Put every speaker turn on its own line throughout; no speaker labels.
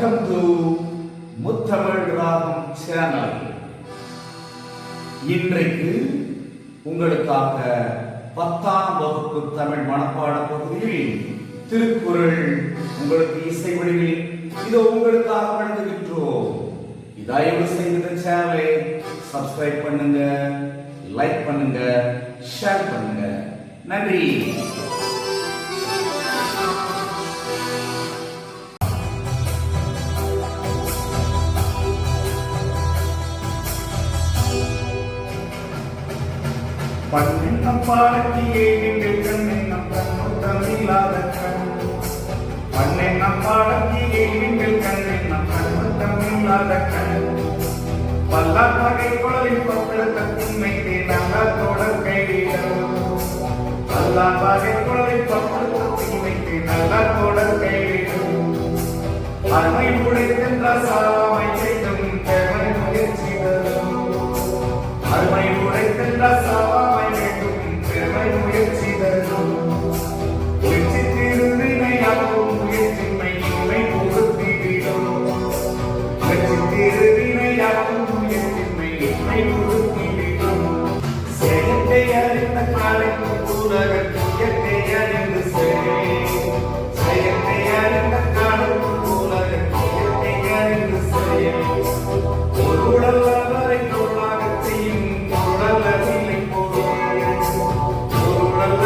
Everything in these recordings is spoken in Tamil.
வெல்கம் டு முத்தமிழ் ராகம் சேனல். இன்றைக்கு உங்களுக்காக 10ஆம் வகுப்பு தமிழ் மனப்பாட பகுதியில் திருக்குறள் உங்களுக்கு இசை வடிவில் இதோ உங்களுக்காக வழங்குகின்றோம். தயவு செய்து இந்த சேனலை சப்ஸ்கிரைப் பண்ணுங்க, லைக் பண்ணுங்க, ஷேர் பண்ணுங்க. நன்றி.
பன்னெண்ணம் பாடத்தியே நீங்கள் கண்ணெண்ணம் கண்முத்தமில்லாத கண். பன்னெண்ணம் பாடத்தியே நீங்கள் கண்ணெண்ணம் கண்முத்தமில்லாத கண். பல்லார் வகை குழலில் பப்பிளத்த திண்மைக்கு நாங்கள் தொடர் கைவிடும். பல்லார் வகை குழலில் பப்பிளத்த திண்மைக்கு நாங்கள் தொடர் கைவிடும். அருமை உடைக்கின்ற சாமை செய்தும் பெருமை முயற்சி தரும். அருமை உடைக்கின்ற சாமை முயற்சி தரும். முயற்சி திருவினையாக்கும் முயற்சிமை இன்மை பொறுத்திடும். முயற்சி திருவினையாக்கும் முயற்சிமை இன்மை பொறுத்திடும். செயற்கை அறிந்த காலைக்கு உலக இயற்கை அறிந்து செயற்கை அறிந்த காலைக்கு உலக இயற்கை அறிந்து ஒரு உடல் அவரை பொருளாக செய்யும் உடல் அறிலை பொருள்.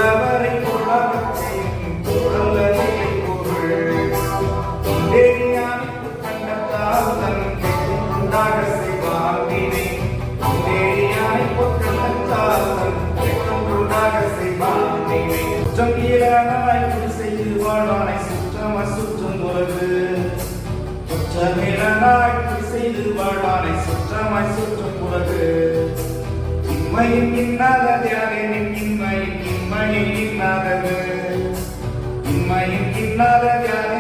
அவரை பொருளாக செய்யும் உடல் அறிலை பொருள். இந்தேரியானுக்கு கண்டத்தால் தன் உண்டாக செய்வார் வினை. இந்தேரியானுக்கு கண்டத்தால் தன் உண்டாக செய்வார் வினை. குற்றம் இயலானாய் செய்து வாழ்வானை சுற்றம சுற்றும் உலகு. குற்றமிழனாய் செய்து வாழ்வானை சுற்றமாய் சுற்றும் உலகு. இன்மையின் இன்னாத தியானின் இன்மையின் இன்மையின் இன்னாதது. இன்மையின் இன்னாத தியான